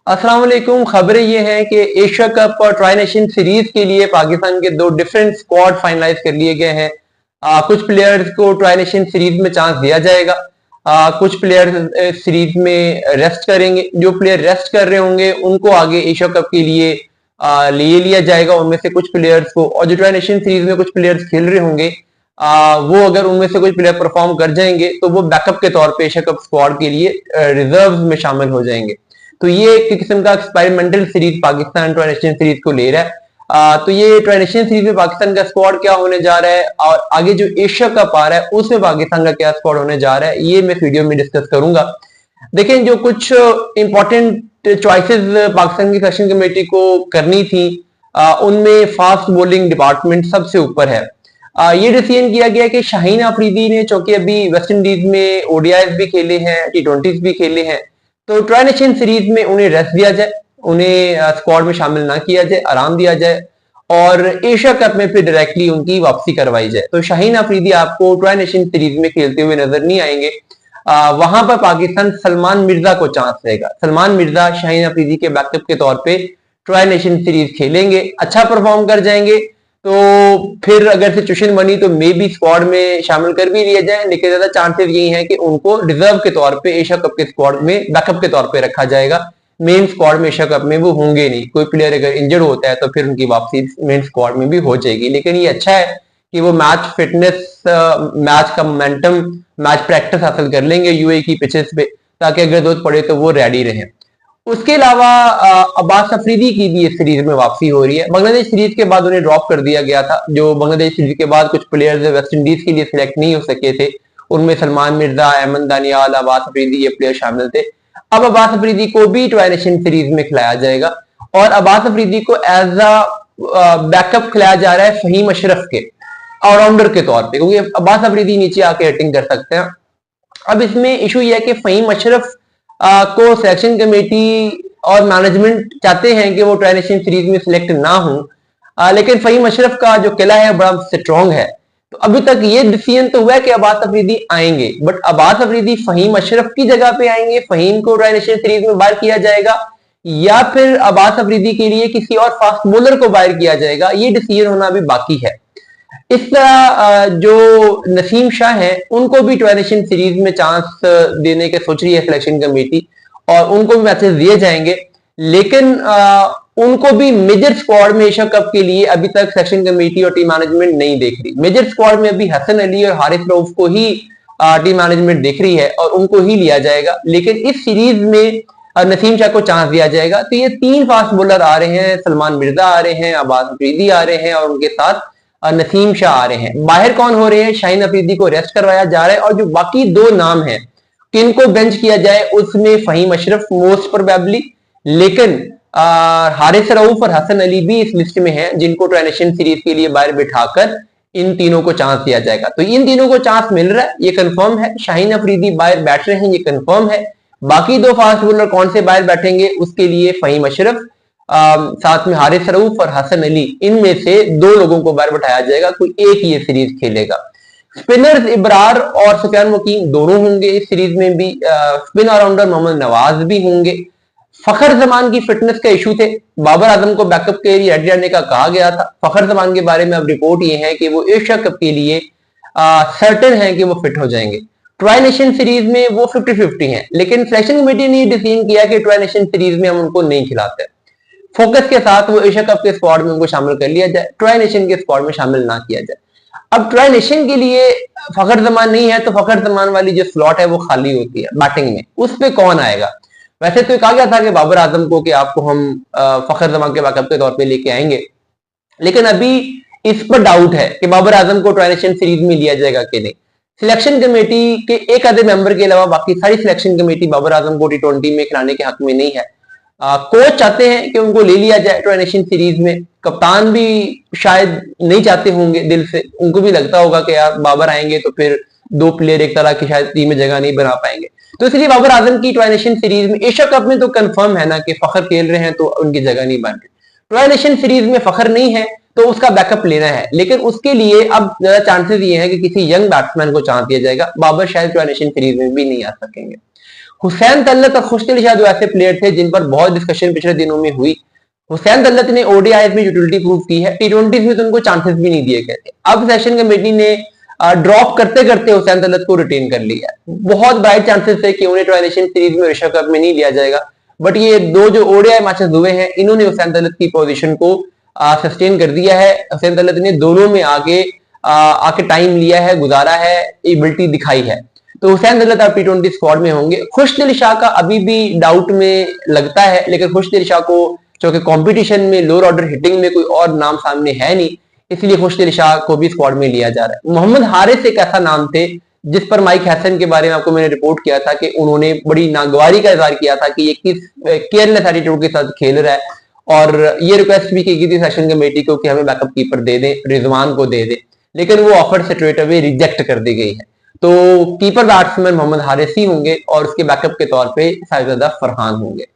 अस्सलाम वालेकुम। खबरें ये हैं कि एशिया कप और ट्राई नेशन सीरीज के लिए पाकिस्तान के दो डिफरेंट स्क्वाड फाइनलाइज कर लिए गए हैं। कुछ प्लेयर्स को ट्राई नेशन सीरीज में चांस दिया जाएगा। कुछ प्लेयर्स सीरीज में रेस्ट करेंगे। जो प्लेयर रेस्ट कर रहे होंगे उनको आगे एशिया कप के लिए ले लिया जाएगा उनमें से कुछ प्लेयर्स को। और जो ट्राई नेशन सीरीज में कुछ प्लेयर्स खेल रहे होंगे वो अगर उनमें से कुछ प्लेयर परफॉर्म कर जाएंगे तो वो बैकअप के तौर पे एशिया कप स्क्वाड के लिए रिजर्व में शामिल हो जाएंगे। तो ये एक किस्म का experimental series Pakistan tri nation series को ले रहा है। तो ये ट्राई नेशन सीरीज में पाकिस्तान का स्क्वाड क्या होने जा रहा है और आगे जो एशिया कप आ रहा है उसमें पाकिस्तान का क्या स्क्वाड होने जा रहा है, ये मैं इस वीडियो में डिस्कस करूंगा। देखें, जो कुछ इंपॉर्टेंट चॉइसेस पाकिस्तान की सिलेक्शन कमेटी को करनी थी उनमें फास्ट बॉलिंग डिपार्टमेंट सबसे ऊपर है। ये डिसीजन किया गया कि शाहीन अफरीदी ने, चूंकि अभी वेस्ट इंडीज में ओडीआईज भी खेले हैं, T20s भी खेले हैं, तो ट्राई नेशन सीरीज में उन्हें रेस्ट दिया जाए, उन्हें स्क्वाड में शामिल ना किया जाए, आराम दिया जाए और एशिया कप में फिर डायरेक्टली उनकी वापसी करवाई जाए। तो शाहीन अफरीदी आपको ट्राई नेशन सीरीज में खेलते हुए नजर नहीं आएंगे। वहां पर पाकिस्तान सलमान मिर्जा को चांस देगा। सलमान मिर्जा शाहीन अफरीदी के बैकअप के तौर पे ट्राई नेशन सीरीज खेलेंगे, अच्छा परफॉर्म कर जाएंगे तो फिर अगर सिचुएशन बनी तो मे बी स्क्वाड में शामिल कर भी लिया जाए, लेकिन ज्यादा चांसेस यही है कि उनको रिजर्व के तौर पे एशिया कप के स्क्वाड में बैकअप के तौर पे रखा जाएगा। मेन स्क्वाड में एशिया कप में वो होंगे नहीं। कोई प्लेयर अगर इंजर्ड होता है तो फिर उनकी वापसी मेन स्क्वाड में भी हो जाएगी। लेकिन ये अच्छा है कि वो मैच फिटनेस, मैच का मोमेंटम, मैच प्रैक्टिस हासिल कर लेंगे यूएई की पिचेस पे, ताकि अगर जरूरत पड़े तो वो रेडी रहें। उसके अलावा अब्बास अफरीदी की भी इस सीरीज में वापसी हो रही है। बांग्लादेश सीरीज के बाद उन्हें ड्रॉप कर दिया गया था। जो बांग्लादेश सीरीज के बाद कुछ प्लेयर्स वेस्ट इंडीज के लिए सिलेक्ट नहीं हो सके थे, उनमें सलमान मिर्जा, अहमद दानियाल, अब्बास अफरीदी ये प्लेयर शामिल थे। अब अब्बास अफरीदी को भी ट्राई नेशन सीरीज में खिलाया जाएगा और अब्बास अफरीदी को एज अ बैकअप खिलाया जा रहा है फहीम अशरफ के, ऑलराउंडर के तौर पे, क्योंकि अब्बास अफरीदी नीचे आके हिटिंग कर सकते हैं। अब इसमें इशू यह है कि फहीम अशरफ को सिलेक्शन कमेटी और मैनेजमेंट चाहते हैं कि वो ट्राई नेशन सीरीज में सिलेक्ट ना हो, लेकिन फहीम अशरफ का जो किला है बड़ा स्ट्रॉन्ग है। तो अभी तक ये डिसीजन तो हुआ है कि अब्बास अफरीदी आएंगे, बट अब्बास अफरीदी फहीम अशरफ की जगह पे आएंगे, फहीम को ट्राई नेशन सीरीज में बाहर किया जाएगा या फिर अब्बास अफरीदी के लिए किसी और फास्ट बॉलर को बाहर किया जाएगा, ये डिसीजन होना अभी बाकी है। इस तरह जो नसीम शाह है उनको भी ट्राई नेशन सीरीज में चांस देने के सोच रही है सिलेक्शन कमेटी और उनको भी मैचेस दिए जाएंगे, लेकिन उनको भी मेजर स्क्वाड में एशिया कप के लिए अभी तक सिलेक्शन कमेटी और टीम मैनेजमेंट नहीं देख रही। मेजर स्क्वाड में अभी हसन अली और हारिस रऊफ को ही टीम मैनेजमेंट देख रही है और उनको ही लिया जाएगा, लेकिन इस सीरीज में नसीम शाह को चांस दिया जाएगा। तो ये तीन फास्ट बॉलर आ रहे हैं, सलमान मिर्जा आ रहे हैं, अब्बास अफरीदी आ रहे हैं और उनके साथ नसीम शाह आ रहे हैं। बाहर कौन हो रहे हैं? शाहीन अफरीदी को रेस्ट करवाया जा रहा है और जो बाकी दो नाम हैं किनको बेंच किया जाए उसमें फहीम अशरफ मोस्ट प्रोबेबली, लेकिन हारिस रऊफ और हसन अली भी इस लिस्ट में हैं जिनको ट्राई नेशन सीरीज के लिए बाहर बिठाकर इन तीनों को चांस दिया जाएगा। तो इन तीनों को चांस मिल रहा है, ये कंफर्म है। शाहीन अफरीदी बाहर बैठ रहे हैं, ये कंफर्म है। बाकी दो फास्ट बॉलर कौन से बाहर बैठेंगे उसके लिए फहीम अशरफ, साथ में हारिस रऊफ और हसन अली, इनमें से दो लोगों को बाहर बैठाया जाएगा, कोई एक ये सीरीज खेलेगा। स्पिनर्स इब्रार और सुफियान मुकीम दोनों होंगे इस सीरीज में भी। स्पिन ऑलराउंडर मोहम्मद नवाज भी होंगे। फखर जमान की फिटनेस का इशू थे, बाबर आजम को बैकअप के लिए रेडी रहने का कहा गया था। फखर जमान के बारे में अब रिपोर्ट ये है कि वो एशिया कप के लिए सर्टेन है कि वो फिट हो जाएंगे। ट्राई नेशन सीरीज में वो 50-50 हैं, लेकिन सिलेक्शन कमेटी ने डिसीजन किया कि ट्राई नेशन सीरीज में हम उनको नहीं खिलाते। फोकस के साथ वो एशिया कप के स्क्वाड में उनको शामिल कर लिया जाए, ट्राई नेशन के स्क्वाड में शामिल ना किया जाए। अब ट्राई नेशन के लिए फखर जमान नहीं है तो फखर जमान वाली जो स्लॉट है वो खाली होती है बैटिंग में, उस पे कौन आएगा? वैसे तो कहा गया था कि बाबर आजम को कि आपको हम फखर जमान के बैकअप के तौर पे लेके आएंगे, लेकिन अभी इस पर डाउट है कि बाबर आजम को ट्राई नेशन सीरीज में लिया जाएगा कि नहीं। सिलेक्शन कमेटी के एक आधे मेंबर के अलावा बाकी सारी सिलेक्शन कमेटी बाबर आजम को T20 में खिलाने के हक में नहीं है। कोच चाहते हैं कि उनको ले लिया जाए ट्राई नेशन सीरीज में, कप्तान भी शायद नहीं चाहते होंगे दिल से, उनको भी लगता होगा कि यार बाबर आएंगे तो फिर दो प्लेयर एक तरह की शायद टीम में जगह नहीं बना पाएंगे। तो इसलिए बाबर आजम की ट्राई नेशन सीरीज में, एशिया कप में तो कंफर्म है ना कि फखर खेल रहे हैं तो उनकी जगह नहीं बन रही। ट्राई नेशन सीरीज में फखर नहीं है तो उसका बैकअप लेना है, लेकिन उसके लिए अब ज्यादा चांसेस ये है कि किसी यंग बैट्समैन को चांस दिया जाएगा। बाबर शायद ट्राई नेशन सीरीज में भी नहीं आ सकेंगे। हुसैन तल्लत और खुशदिल शाह जो ऐसे प्लेयर थे जिन पर बहुत डिस्कशन पिछले दिनों में हुई। हुसैन तल्लत ने ओडीआईज में यूटिलिटी प्रूव की है, टी20 में तो उनको चांसेस भी नहीं दिए गए थे। अब सेशन कमेटी ने ड्रॉप करते करते हुसैन तल्लत को रिटेन कर लिया। बहुत ब्राइट चांसेस थे कि उन्हें ट्राई नेशन सीरीज में एशिया कप में नहीं लिया जाएगा, बट ये दो जो ओडीआई मैचेस हुए हैं इन्होंने हुसैन तल्लत की पोजीशन को सस्टेन कर दिया है। हुसैन तल्लत ने दोनों में आके टाइम लिया है, गुजारा है, एबिलिटी दिखाई है। तो हुसैन तल्लत अब टी20 स्क्वाड में होंगे। खुशदिल शाह का अभी भी डाउट में लगता है, लेकिन खुशदिल शाह को जो कि कंपटीशन में लोअर ऑर्डर हिटिंग में कोई और नाम सामने है नहीं, इसलिए खुशदिल शाह को भी स्क्वाड में लिया जा रहा है। मोहम्मद हारिस एक ऐसा नाम थे जिस पर माइक हैसन के बारे में आपको मैंने रिपोर्ट किया था कि उन्होंने बड़ी नागवारी का इजहार किया था कि ये किस केयरलेस एटीट्यूड के साथ खेल रहा है, और ये रिक्वेस्ट भी की थी सेशन कमेटी को कि हमें बैकअप कीपर दे दें, रिजवान को दे दें, लेकिन वो ऑफर स्ट्रेट अवे रिजेक्ट कर दी गई है। तो कीपर बैट्समैन मोहम्मद हारिस ही होंगे और उसके बैकअप के तौर पे साहिबजादा फरहान होंगे।